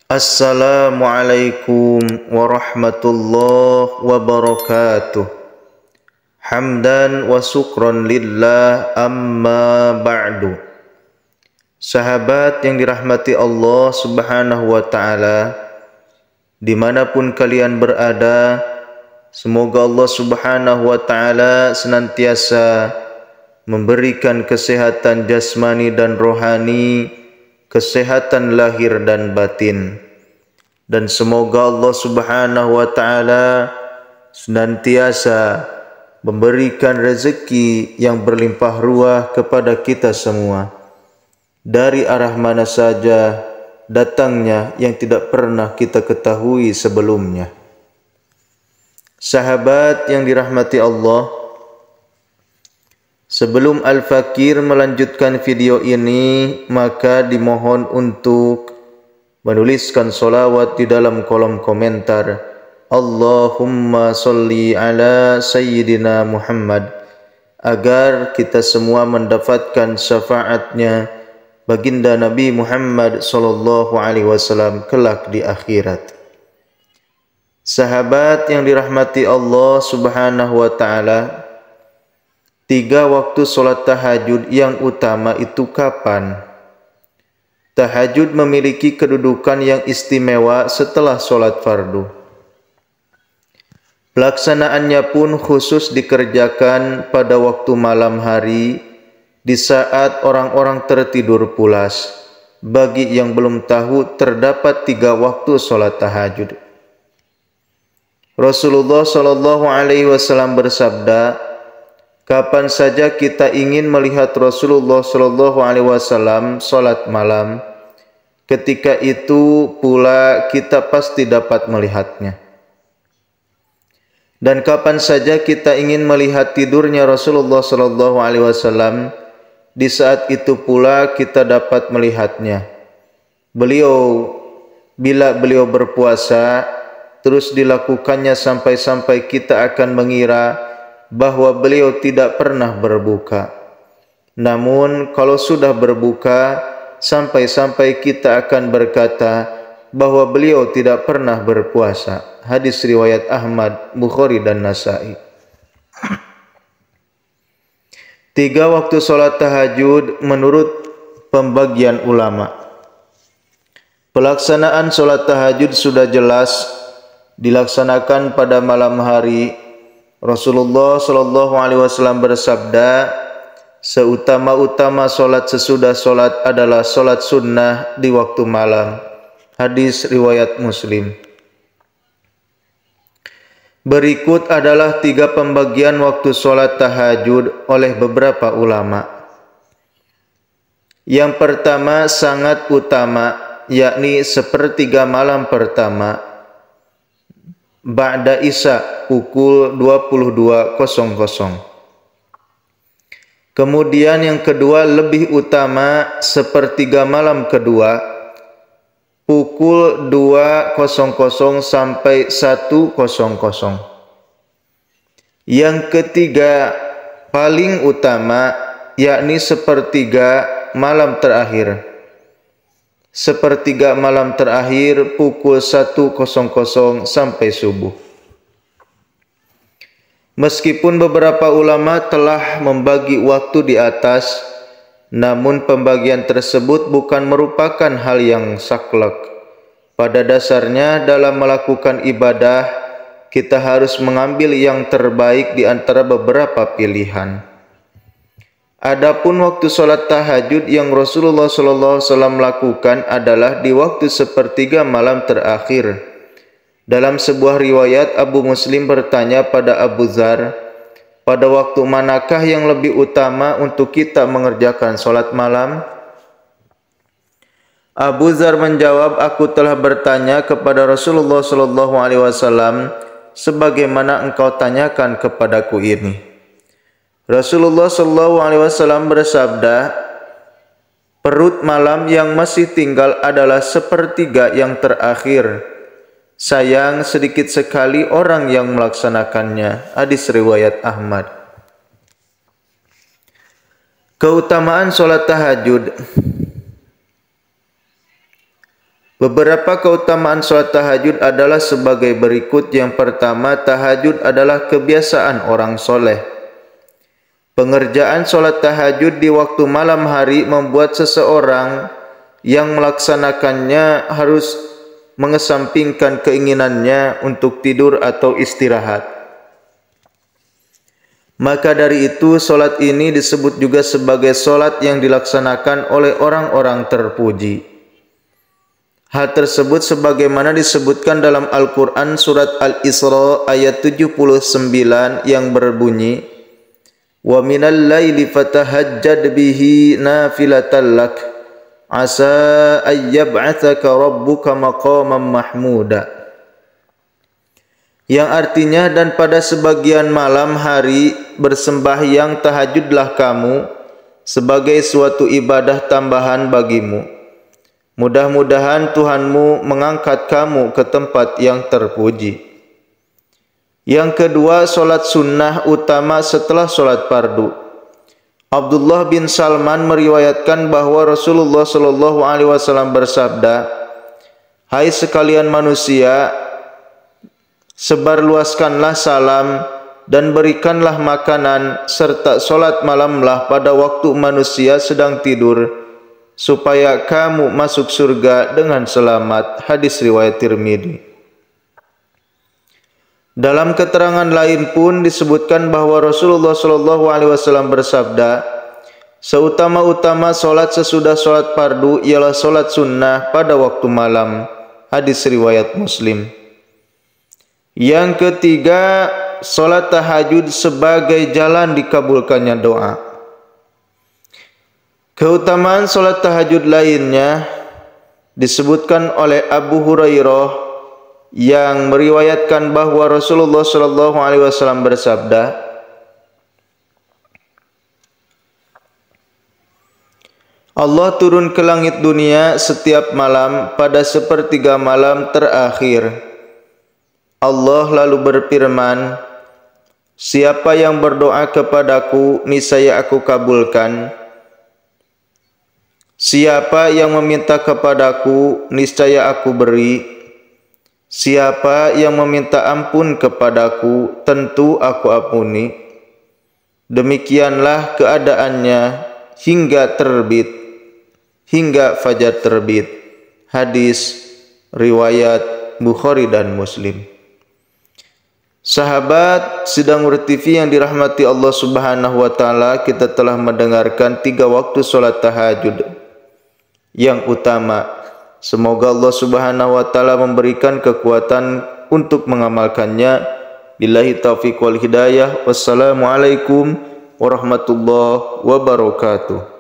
Assalamualaikum warahmatullahi wabarakatuh. Hamdan wa syukran lillah amma ba'du. Sahabat yang dirahmati Allah subhanahu wa ta'ala, dimanapun kalian berada, semoga Allah subhanahu wa ta'ala senantiasa memberikan kesehatan jasmani dan rohani, kesehatan lahir dan batin, dan semoga Allah subhanahu wa ta'ala senantiasa memberikan rezeki yang berlimpah ruah kepada kita semua dari arah mana saja datangnya yang tidak pernah kita ketahui sebelumnya. Sahabat yang dirahmati Allah, sebelum Al-Fakir melanjutkan video ini, maka dimohon untuk menuliskan solawat di dalam kolom komentar. Allahumma salli ala Sayyidina Muhammad, agar kita semua mendapatkan syafaatnya baginda Nabi Muhammad sallallahu alaihi wasallam kelak di akhirat. Sahabat yang dirahmati Allah subhanahu wa ta'ala, 3 waktu solat tahajud yang utama itu kapan? Tahajud memiliki kedudukan yang istimewa setelah solat fardu. Pelaksanaannya pun khusus dikerjakan pada waktu malam hari, di saat orang-orang tertidur pulas. Bagi yang belum tahu, terdapat 3 waktu solat tahajud. Rasulullah sallallahu alaihi wasallam bersabda, kapan saja kita ingin melihat Rasulullah sallallahu alaihi wasallam salat malam, ketika itu pula kita pasti dapat melihatnya. Dan kapan saja kita ingin melihat tidurnya Rasulullah sallallahu alaihi wasallam, di saat itu pula kita dapat melihatnya. Bila beliau berpuasa, terus dilakukannya sampai-sampai kita akan mengira bahwa beliau tidak pernah berbuka. Namun kalau sudah berbuka, sampai-sampai kita akan berkata bahwa beliau tidak pernah berpuasa. Hadis riwayat Ahmad, Bukhari dan Nasai. 3 waktu solat tahajud menurut pembagian ulama. Pelaksanaan solat tahajud sudah jelas dilaksanakan pada malam hari. Rasulullah sallallahu alaihi wasallam bersabda, seutama-utama solat sesudah solat adalah solat sunnah di waktu malam. Hadis riwayat Muslim. Berikut adalah 3 pembagian waktu solat tahajud oleh beberapa ulama. Yang pertama sangat utama, yakni sepertiga malam pertama, Ba'da Isya pukul 22.00. Kemudian yang kedua lebih utama, sepertiga malam kedua, pukul 2.00 sampai 1.00. Yang ketiga paling utama, yakni sepertiga malam terakhir. Sepertiga malam terakhir pukul 1.00 sampai subuh. Meskipun beberapa ulama telah membagi waktu di atas, namun pembagian tersebut bukan merupakan hal yang saklek. Pada dasarnya dalam melakukan ibadah, kita harus mengambil yang terbaik di antara beberapa pilihan. Adapun waktu solat tahajud yang Rasulullah SAW lakukan adalah di waktu sepertiga malam terakhir. Dalam sebuah riwayat, Abu Muslim bertanya pada Abu Dzar, pada waktu manakah yang lebih utama untuk kita mengerjakan solat malam? Abu Dzar menjawab, aku telah bertanya kepada Rasulullah SAW sebagaimana engkau tanyakan kepadaku ini. Rasulullah SAW bersabda, perut malam yang masih tinggal adalah sepertiga yang terakhir. Sayang sedikit sekali orang yang melaksanakannya. Hadis riwayat Ahmad. Keutamaan solat tahajud. Beberapa keutamaan salat tahajud adalah sebagai berikut. Yang pertama, tahajud adalah kebiasaan orang soleh. Pengerjaan salat tahajud di waktu malam hari membuat seseorang yang melaksanakannya harus mengesampingkan keinginannya untuk tidur atau istirahat. Maka dari itu, salat ini disebut juga sebagai salat yang dilaksanakan oleh orang-orang terpuji. Hal tersebut sebagaimana disebutkan dalam Al-Quran surat Al-Isra ayat 79 yang berbunyi, "Wa minal laili fatahajjad bihi nafilatan lak, asa ayyab'athaka rabbuka maqaman mahmuda." Yang artinya, dan pada sebagian malam hari bersembahyang tahajudlah kamu sebagai suatu ibadah tambahan bagimu. Mudah-mudahan Tuhanmu mengangkat kamu ke tempat yang terpuji. Yang kedua, solat sunnah utama setelah solat fardu. Abdullah bin Salman meriwayatkan bahwa Rasulullah SAW bersabda, "Hai sekalian manusia, sebarluaskanlah salam dan berikanlah makanan serta solat malamlah pada waktu manusia sedang tidur, supaya kamu masuk surga dengan selamat." Hadis riwayat Tirmidzi. Dalam keterangan lain pun disebutkan bahwa Rasulullah SAW bersabda, "Seutama-utama solat sesudah solat fardu ialah solat sunnah pada waktu malam." Hadis riwayat Muslim. Yang ketiga, solat tahajud sebagai jalan dikabulkannya doa. Keutamaan solat tahajud lainnya disebutkan oleh Abu Hurairah yang meriwayatkan bahwa Rasulullah SAW bersabda, "Allah turun ke langit dunia setiap malam pada sepertiga malam terakhir. Allah lalu berfirman, siapa yang berdoa kepadaku, niscaya aku kabulkan. Siapa yang meminta kepadaku, niscaya aku beri. Siapa yang meminta ampun kepadaku, tentu aku ampuni." Demikianlah keadaannya hingga terbit, hingga fajar terbit. Hadis riwayat Bukhari dan Muslim. Sahabat Sidang Nur TV yang dirahmati Allah Subhanahu wa taala, kita telah mendengarkan 3 waktu salat tahajud yang utama. Semoga Allah Subhanahu wa taala memberikan kekuatan untuk mengamalkannya. Billahi taufiq wal hidayah. Wassalamualaikum warahmatullahi wabarakatuh.